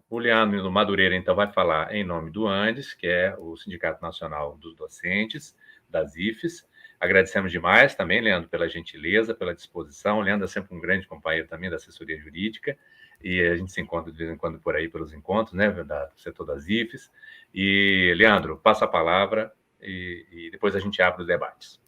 O Leandro Madureira, então, vai falar em nome do ANDES, que é o Sindicato Nacional dos Docentes, das IFES. Agradecemos demais também, Leandro, pela gentileza, pela disposição. O Leandro é sempre um grande companheiro também da assessoria jurídica, e a gente se encontra de vez em quando por aí pelos encontros, né, do setor das IFES. E, Leandro, passa a palavra e depois a gente abre os debates.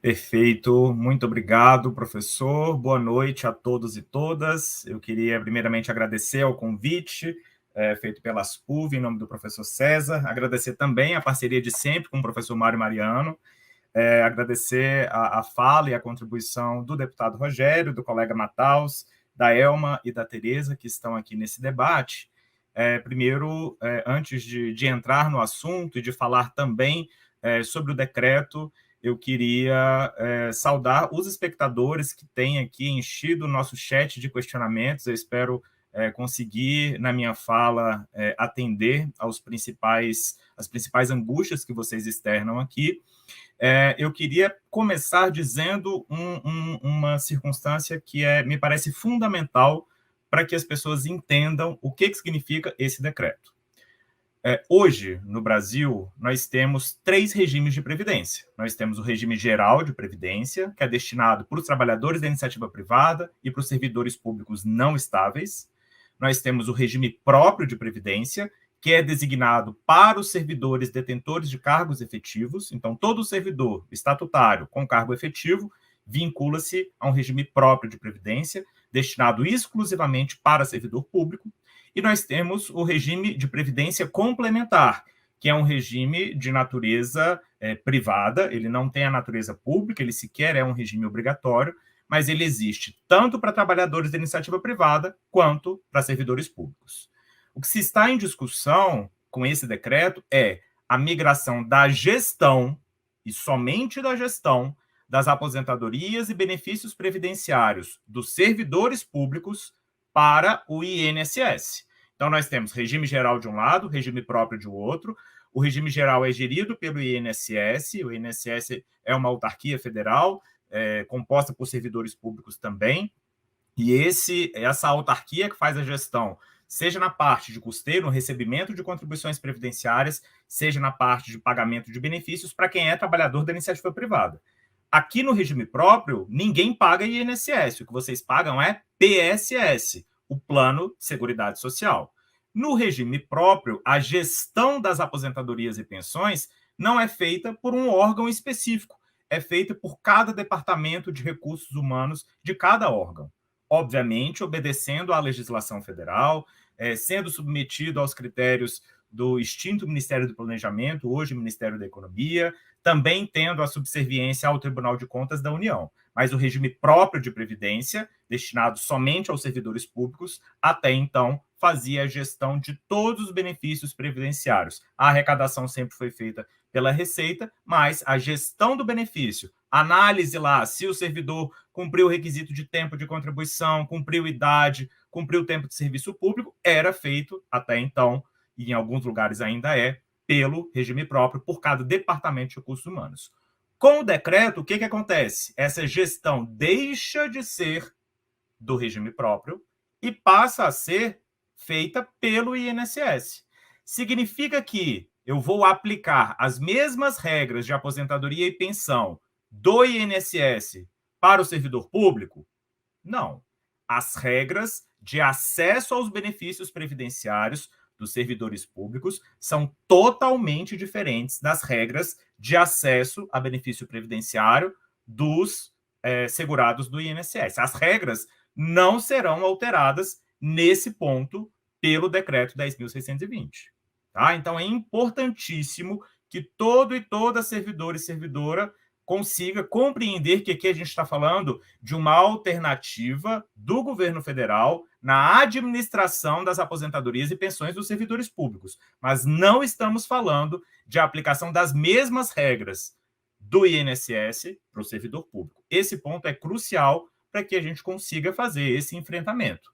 Perfeito, muito obrigado, professor. Boa noite a todos e todas. Eu queria, primeiramente, agradecer ao convite feito pela ASPUV, em nome do professor César, agradecer também a parceria de sempre com o professor Mário Mariano, agradecer a fala e a contribuição do deputado Rogério, do colega Mataus, da Elma e da Tereza, que estão aqui nesse debate. Primeiro, antes de entrar no assunto e de falar também sobre o decreto, eu queria saudar os espectadores que têm aqui enchido o nosso chat de questionamentos. Eu espero conseguir, na minha fala, atender às principais angústias que vocês externam aqui. Eu queria começar dizendo uma circunstância que me parece fundamental para que as pessoas entendam o que significa esse decreto. Hoje, no Brasil, nós temos 3 regimes de previdência. Nós temos o regime geral de previdência, que é destinado para os trabalhadores da iniciativa privada e para os servidores públicos não estáveis. Nós temos o regime próprio de previdência, que é designado para os servidores detentores de cargos efetivos. Então, todo servidor estatutário com cargo efetivo vincula-se a um regime próprio de previdência, destinado exclusivamente para servidor público. E nós temos o regime de previdência complementar, que é um regime de natureza privada, ele não tem a natureza pública, ele sequer é um regime obrigatório, mas ele existe tanto para trabalhadores da iniciativa privada quanto para servidores públicos. O que se está em discussão com esse decreto é a migração da gestão, e somente da gestão, das aposentadorias e benefícios previdenciários dos servidores públicos para o INSS. Então, nós temos regime geral de um lado, regime próprio de outro. O regime geral é gerido pelo INSS, o INSS é uma autarquia federal, composta por servidores públicos também, e essa autarquia que faz a gestão, seja na parte de custeio, no recebimento de contribuições previdenciárias, seja na parte de pagamento de benefícios para quem é trabalhador da iniciativa privada. Aqui no regime próprio, ninguém paga INSS, o que vocês pagam é PSS, o Plano de Seguridade Social. No regime próprio, a gestão das aposentadorias e pensões não é feita por um órgão específico, é feita por cada departamento de recursos humanos de cada órgão. Obviamente, obedecendo à legislação federal, sendo submetido aos critérios do extinto Ministério do Planejamento, hoje Ministério da Economia, também tendo a subserviência ao Tribunal de Contas da União. Mas o regime próprio de previdência, destinado somente aos servidores públicos, até então fazia a gestão de todos os benefícios previdenciários. A arrecadação sempre foi feita pela Receita, mas a gestão do benefício, análise lá se o servidor cumpriu o requisito de tempo de contribuição, cumpriu idade, cumpriu o tempo de serviço público, era feito até então, e em alguns lugares ainda pelo regime próprio, por cada departamento de recursos humanos. Com o decreto, o que acontece? Essa gestão deixa de ser do regime próprio e passa a ser feita pelo INSS. Significa que eu vou aplicar as mesmas regras de aposentadoria e pensão do INSS para o servidor público? Não. As regras de acesso aos benefícios previdenciários dos servidores públicos são totalmente diferentes das regras de acesso a benefício previdenciário dos segurados do INSS. As regras não serão alteradas nesse ponto pelo decreto 10.620. Tá? Então, é importantíssimo que todo e toda servidor e servidora consiga compreender que aqui a gente está falando de uma alternativa do governo federal na administração das aposentadorias e pensões dos servidores públicos, mas não estamos falando de aplicação das mesmas regras do INSS para o servidor público. Esse ponto é crucial para que a gente consiga fazer esse enfrentamento.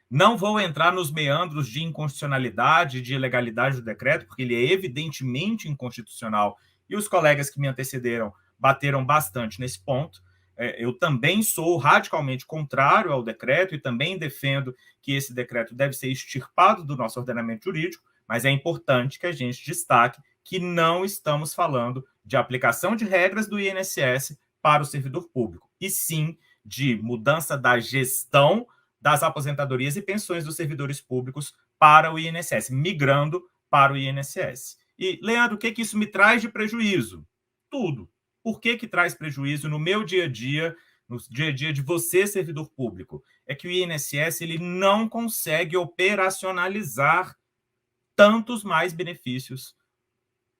Não vou entrar nos meandros de inconstitucionalidade, de ilegalidade do decreto, porque ele é evidentemente inconstitucional, e os colegas que me antecederam bateram bastante nesse ponto. eu também sou radicalmente contrário ao decreto e também defendo que esse decreto deve ser extirpado do nosso ordenamento jurídico, mas é importante que a gente destaque que não estamos falando de aplicação de regras do INSS para o servidor público, e sim de mudança da gestão das aposentadorias e pensões dos servidores públicos para o INSS, migrando para o INSS. E, Leandro, o que isso me traz de prejuízo? Tudo. Por que traz prejuízo no meu dia a dia, no dia a dia de você, servidor público? É que o INSS ele não consegue operacionalizar tantos mais benefícios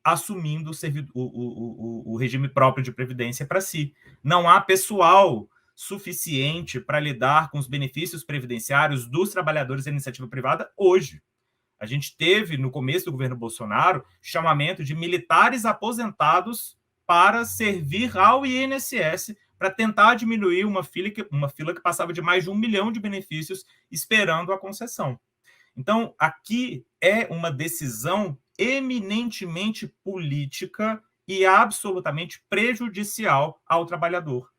assumindo o regime próprio de previdência para si. Não há pessoal suficiente para lidar com os benefícios previdenciários dos trabalhadores da iniciativa privada hoje. A gente teve, no começo do governo Bolsonaro, chamamento de militares aposentados para servir ao INSS para tentar diminuir uma fila que passava de mais de 1 milhão de benefícios esperando a concessão. Então, aqui é uma decisão eminentemente política e absolutamente prejudicial ao trabalhador.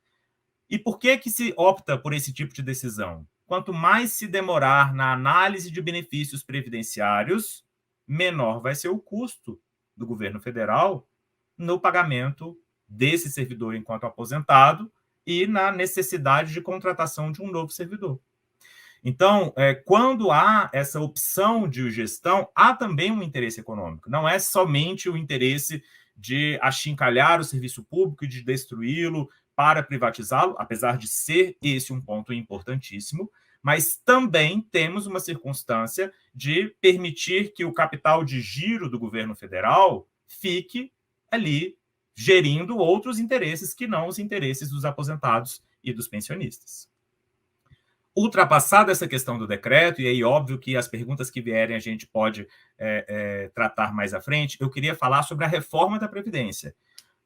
E por que se opta por esse tipo de decisão? Quanto mais se demorar na análise de benefícios previdenciários, menor vai ser o custo do governo federal no pagamento desse servidor enquanto aposentado e na necessidade de contratação de um novo servidor. Então, quando há essa opção de gestão, há também um interesse econômico. Não é somente o interesse de achincalhar o serviço público e de destruí-lo para privatizá-lo, apesar de ser esse um ponto importantíssimo, mas também temos uma circunstância de permitir que o capital de giro do governo federal fique ali gerindo outros interesses que não os interesses dos aposentados e dos pensionistas. Ultrapassada essa questão do decreto, e aí óbvio que as perguntas que vierem a gente pode tratar mais à frente, eu queria falar sobre a reforma da Previdência,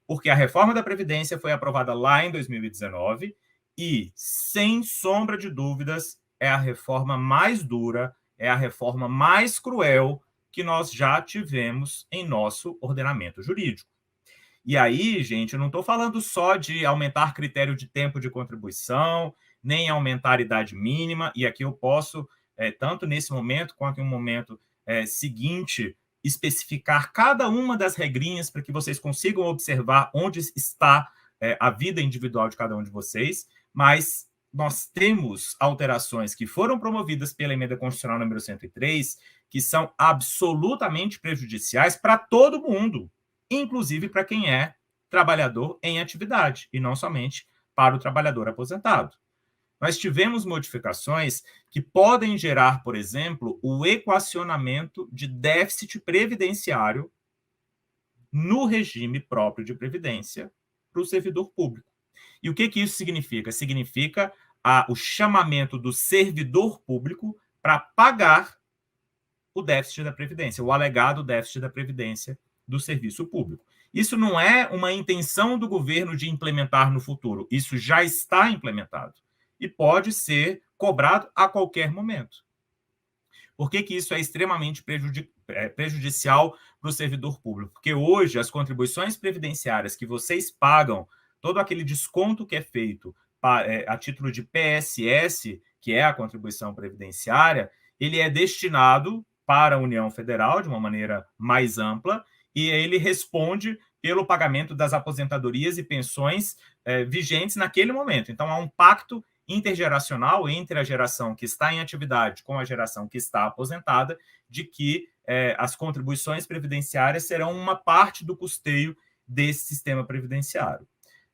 porque a reforma da Previdência foi aprovada lá em 2019 e, sem sombra de dúvidas, é a reforma mais dura, é a reforma mais cruel que nós já tivemos em nosso ordenamento jurídico. E aí, gente, eu não estou falando só de aumentar critério de tempo de contribuição, nem aumentar a idade mínima, e aqui eu posso, tanto nesse momento quanto em um momento seguinte, especificar cada uma das regrinhas para que vocês consigam observar onde está a vida individual de cada um de vocês, mas nós temos alterações que foram promovidas pela Emenda Constitucional número 103, que são absolutamente prejudiciais para todo mundo, inclusive para quem é trabalhador em atividade, e não somente para o trabalhador aposentado. Nós tivemos modificações que podem gerar, por exemplo, o equacionamento de déficit previdenciário no regime próprio de previdência para o servidor público. E o que isso significa? Significa o chamamento do servidor público para pagar o déficit da Previdência, o alegado déficit da Previdência do serviço público. Isso não é uma intenção do governo de implementar no futuro, isso já está implementado e pode ser cobrado a qualquer momento. Por que isso é extremamente prejudicial para o servidor público? Porque hoje as contribuições previdenciárias que vocês pagam, todo aquele desconto que é feito a título de PSS, que é a contribuição previdenciária, ele é destinado para a União Federal de uma maneira mais ampla e ele responde pelo pagamento das aposentadorias e pensões vigentes naquele momento. Então, há um pacto intergeracional entre a geração que está em atividade com a geração que está aposentada, de que as contribuições previdenciárias serão uma parte do custeio desse sistema previdenciário.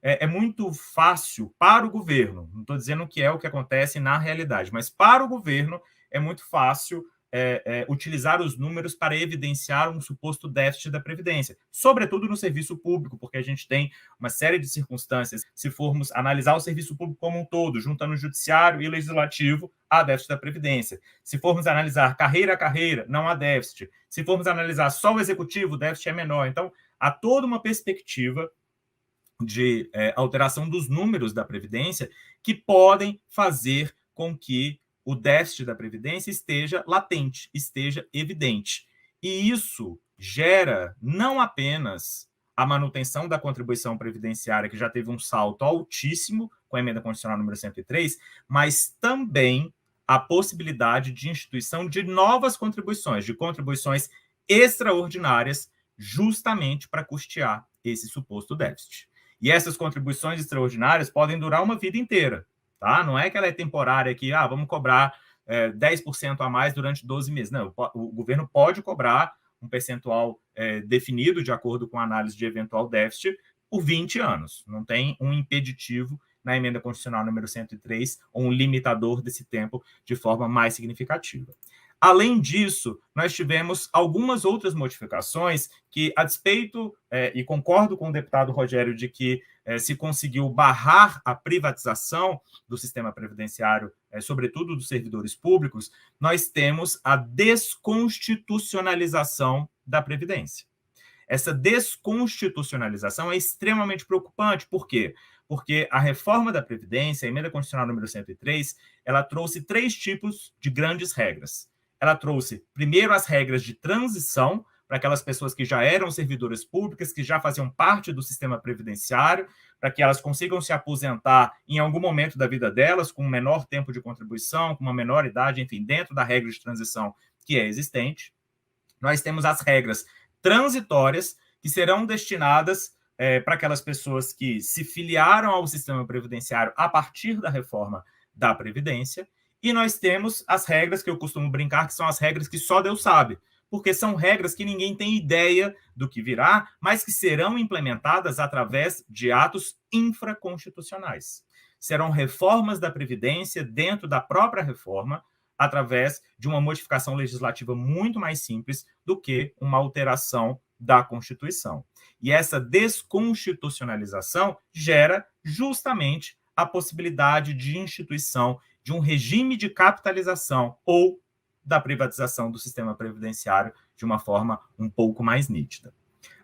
É muito fácil para o governo, não estou dizendo que é o que acontece na realidade, mas para o governo é muito fácil utilizar os números para evidenciar um suposto déficit da Previdência, sobretudo no serviço público, porque a gente tem uma série de circunstâncias. Se formos analisar o serviço público como um todo, juntando o judiciário e o legislativo, há déficit da Previdência. Se formos analisar carreira a carreira, não há déficit. Se formos analisar só o executivo, o déficit é menor. Então, há toda uma perspectiva de alteração dos números da Previdência que podem fazer com que o déficit da Previdência esteja latente, esteja evidente. E isso gera não apenas a manutenção da contribuição previdenciária, que já teve um salto altíssimo com a emenda constitucional número 103, mas também a possibilidade de instituição de novas contribuições, de contribuições extraordinárias, justamente para custear esse suposto déficit. E essas contribuições extraordinárias podem durar uma vida inteira, tá? Não é que ela é temporária, que vamos cobrar 10% a mais durante 12 meses. Não, o governo pode cobrar um percentual definido de acordo com a análise de eventual déficit por 20 anos. Não tem um impeditivo na emenda constitucional número 103 ou um limitador desse tempo de forma mais significativa. Além disso, nós tivemos algumas outras modificações que, a despeito, e concordo com o deputado Rogério de que se conseguiu barrar a privatização do sistema previdenciário, sobretudo dos servidores públicos, nós temos a desconstitucionalização da Previdência. Essa desconstitucionalização é extremamente preocupante. Por quê? Porque a reforma da Previdência, a emenda constitucional número 103, ela trouxe 3 tipos de grandes regras. Ela trouxe, primeiro, as regras de transição para aquelas pessoas que já eram servidoras públicas, que já faziam parte do sistema previdenciário, para que elas consigam se aposentar em algum momento da vida delas, com um menor tempo de contribuição, com uma menor idade, enfim, dentro da regra de transição que é existente. Nós temos as regras transitórias, que serão destinadas para aquelas pessoas que se filiaram ao sistema previdenciário a partir da reforma da Previdência. E nós temos as regras que eu costumo brincar, que são as regras que só Deus sabe, porque são regras que ninguém tem ideia do que virá, mas que serão implementadas através de atos infraconstitucionais. Serão reformas da Previdência dentro da própria reforma, através de uma modificação legislativa muito mais simples do que uma alteração da Constituição. E essa desconstitucionalização gera justamente a possibilidade de instituição de um regime de capitalização ou da privatização do sistema previdenciário de uma forma um pouco mais nítida.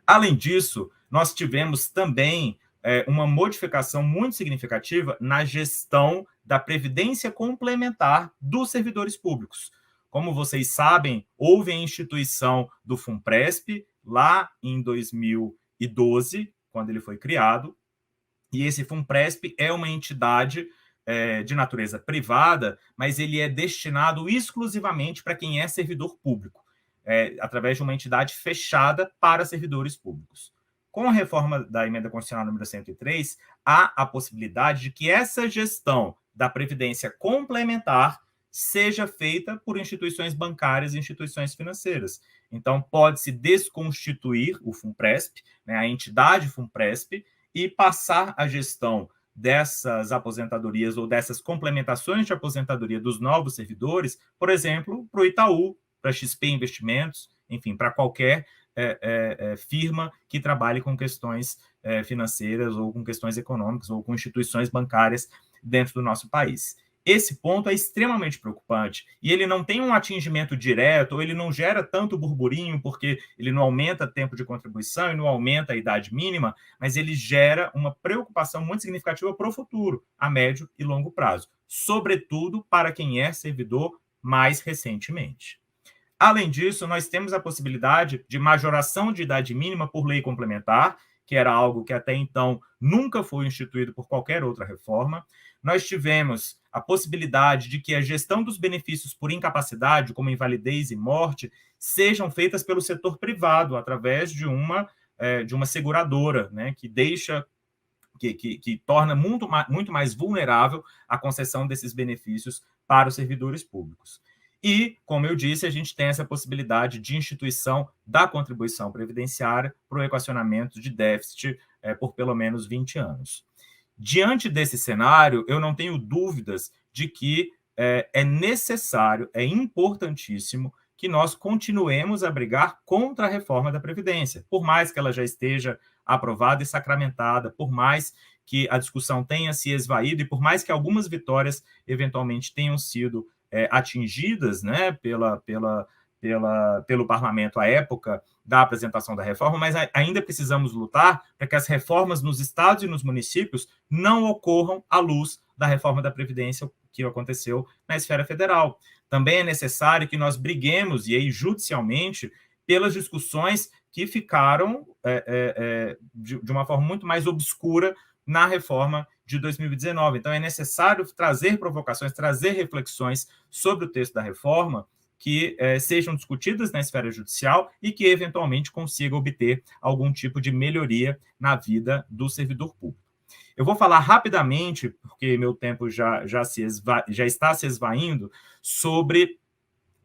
Além disso, nós tivemos também uma modificação muito significativa na gestão da previdência complementar dos servidores públicos. Como vocês sabem, houve a instituição do FUNPRESP lá em 2012, quando ele foi criado, e esse FUNPRESP é uma entidade de natureza privada, mas ele é destinado exclusivamente para quem é servidor público, através de uma entidade fechada para servidores públicos. Com a reforma da emenda constitucional número 103, há a possibilidade de que essa gestão da previdência complementar seja feita por instituições bancárias e instituições financeiras. Então, pode-se desconstituir o FUNPRESP, a entidade FUNPRESP, e passar a gestão dessas aposentadorias ou dessas complementações de aposentadoria dos novos servidores, por exemplo, para o Itaú, para a XP Investimentos, enfim, para qualquer firma que trabalhe com questões financeiras ou com questões econômicas ou com instituições bancárias dentro do nosso país. Esse ponto é extremamente preocupante e ele não tem um atingimento direto, ou ele não gera tanto burburinho, porque ele não aumenta o tempo de contribuição e não aumenta a idade mínima, mas ele gera uma preocupação muito significativa para o futuro, a médio e longo prazo, sobretudo para quem é servidor mais recentemente. Além disso, nós temos a possibilidade de majoração de idade mínima por lei complementar, que era algo que até então nunca foi instituído por qualquer outra reforma. Nós tivemos a possibilidade de que a gestão dos benefícios por incapacidade, como invalidez e morte, sejam feitas pelo setor privado, através de uma seguradora, que deixa, que torna muito mais vulnerável a concessão desses benefícios para os servidores públicos. E, como eu disse, a gente tem essa possibilidade de instituição da contribuição previdenciária para o equacionamento de déficit por pelo menos 20 anos. Diante desse cenário, eu não tenho dúvidas de que é necessário, é importantíssimo que nós continuemos a brigar contra a reforma da Previdência, por mais que ela já esteja aprovada e sacramentada, por mais que a discussão tenha se esvaído e por mais que algumas vitórias eventualmente tenham sido atingidas pelo parlamento à época da apresentação da reforma, mas ainda precisamos lutar para que as reformas nos estados e nos municípios não ocorram à luz da reforma da Previdência que aconteceu na esfera federal. Também é necessário que nós briguemos, e aí judicialmente, pelas discussões que ficaram de uma forma muito mais obscura na reforma de 2019. Então, é necessário trazer provocações, trazer reflexões sobre o texto da reforma que sejam discutidas na esfera judicial e que, eventualmente, consigam obter algum tipo de melhoria na vida do servidor público. Eu vou falar rapidamente, porque meu tempo já está se esvaindo, sobre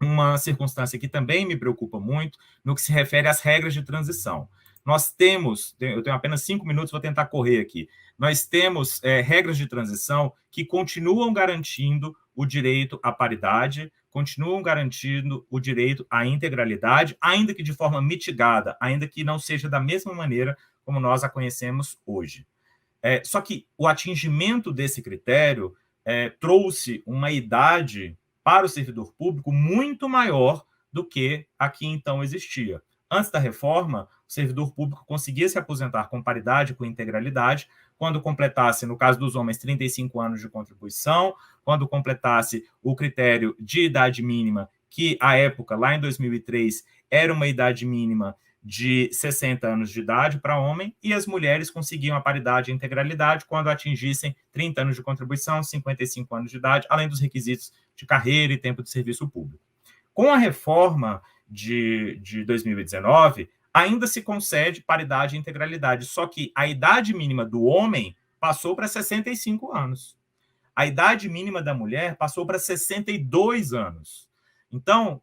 uma circunstância que também me preocupa muito no que se refere às regras de transição. Nós temos, eu tenho apenas 5 minutos, vou tentar correr aqui. Nós temos regras de transição que continuam garantindo o direito à paridade, continuam garantindo o direito à integralidade, ainda que de forma mitigada, ainda que não seja da mesma maneira como nós a conhecemos hoje. Só que o atingimento desse critério trouxe uma idade para o servidor público muito maior do que a que então existia. Antes da reforma, o servidor público conseguia se aposentar com paridade, com integralidade, quando completasse, no caso dos homens, 35 anos de contribuição, quando completasse o critério de idade mínima, que, à época, lá em 2003, era uma idade mínima de 60 anos de idade para homem, e as mulheres conseguiam a paridade e integralidade quando atingissem 30 anos de contribuição, 55 anos de idade, além dos requisitos de carreira e tempo de serviço público. Com a reforma de 2019, ainda se concede paridade e integralidade, só que a idade mínima do homem passou para 65 anos. A idade mínima da mulher passou para 62 anos. Então,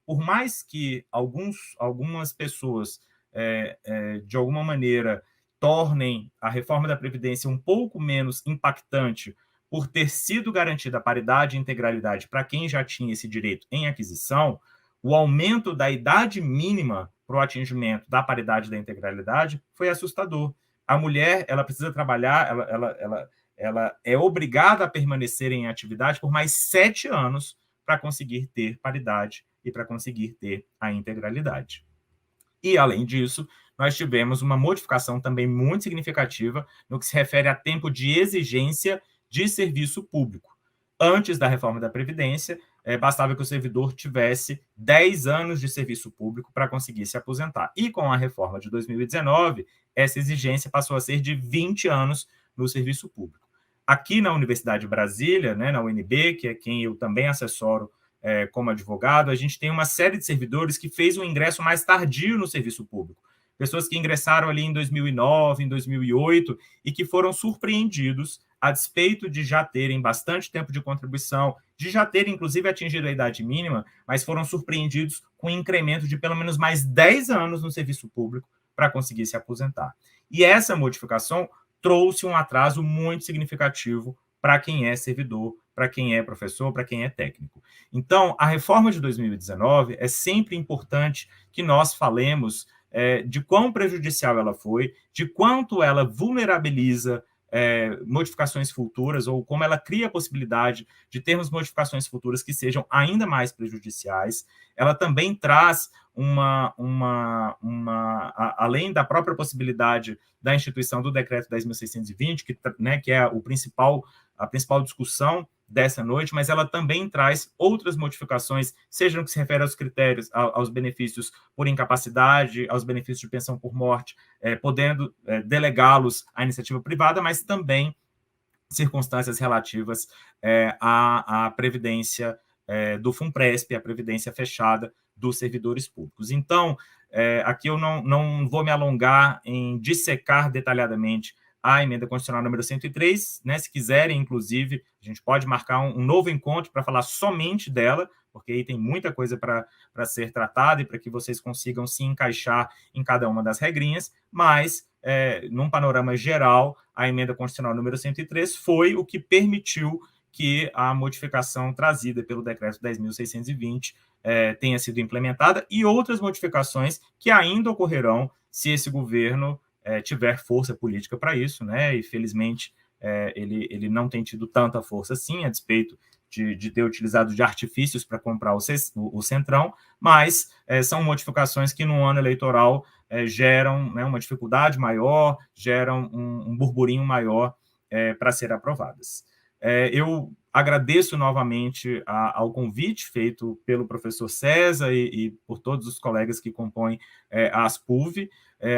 por mais que algumas pessoas, de alguma maneira, tornem a reforma da Previdência um pouco menos impactante por ter sido garantida a paridade e integralidade para quem já tinha esse direito em aquisição, o aumento da idade mínima para o atingimento da paridade e da integralidade foi assustador. A mulher, ela precisa trabalhar, ela é obrigada a permanecer em atividade por mais 7 anos para conseguir ter paridade e para conseguir ter a integralidade. E, além disso, nós tivemos uma modificação também muito significativa no que se refere a tempo de exigência de serviço público. Antes da reforma da Previdência, bastava que o servidor tivesse 10 anos de serviço público para conseguir se aposentar. E com a reforma de 2019, essa exigência passou a ser de 20 anos no serviço público. Aqui na Universidade de Brasília, na UNB, que é quem eu também assessoro como advogado, a gente tem uma série de servidores que fez um ingresso mais tardio no serviço público. Pessoas que ingressaram ali em 2009, em 2008, e que foram surpreendidos, a despeito de já terem bastante tempo de contribuição, de já terem, inclusive, atingido a idade mínima, mas foram surpreendidos com um incremento de pelo menos mais 10 anos no serviço público para conseguir se aposentar. E essa modificação trouxe um atraso muito significativo para quem é servidor, para quem é professor, para quem é técnico. Então, a reforma de 2019 é sempre importante que nós falemos de quão prejudicial ela foi, de quanto ela vulnerabiliza modificações futuras, ou como ela cria a possibilidade de termos modificações futuras que sejam ainda mais prejudiciais. Ela também traz além da própria possibilidade da instituição do decreto 10.620, que é a principal discussão dessa noite, mas ela também traz outras modificações, seja no que se refere aos critérios, aos benefícios por incapacidade, aos benefícios de pensão por morte, podendo delegá-los à iniciativa privada, mas também circunstâncias relativas à previdência do FUNPRESP, a previdência fechada dos servidores públicos. Então, aqui eu não vou me alongar em dissecar detalhadamente a emenda constitucional número 103, se quiserem, inclusive, a gente pode marcar um novo encontro para falar somente dela, porque aí tem muita coisa para ser tratada e para que vocês consigam se encaixar em cada uma das regrinhas, mas, num panorama geral, a emenda constitucional número 103 foi o que permitiu que a modificação trazida pelo decreto 10.620 tenha sido implementada, e outras modificações que ainda ocorrerão se esse governo tiver força política para isso, e felizmente ele não tem tido tanta força assim, a despeito de ter utilizado de artifícios para comprar o Centrão, mas são modificações que no ano eleitoral geram uma dificuldade maior, geram um burburinho maior para ser aprovadas. Eu Agradeço novamente ao convite feito pelo professor César e por todos os colegas que compõem a ASPUV.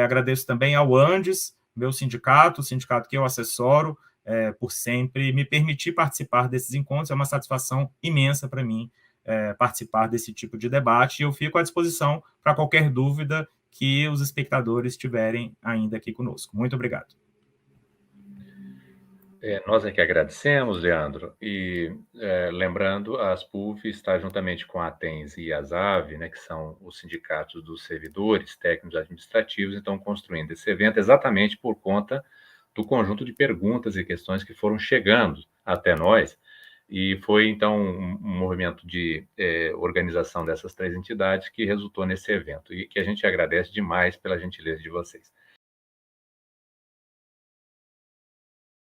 Agradeço também ao Andes, meu sindicato, o sindicato que eu assessoro, por sempre me permitir participar desses encontros. É uma satisfação imensa para mim participar desse tipo de debate, e eu fico à disposição para qualquer dúvida que os espectadores tiverem ainda aqui conosco. Muito obrigado. Nós é que agradecemos, Leandro, e lembrando, a ASPUV está juntamente com a ATENS e a ASAV, né, que são os sindicatos dos servidores técnicos administrativos, então construindo esse evento exatamente por conta do conjunto de perguntas e questões que foram chegando até nós, e foi, então, um movimento de organização dessas três entidades que resultou nesse evento, e que a gente agradece demais pela gentileza de vocês.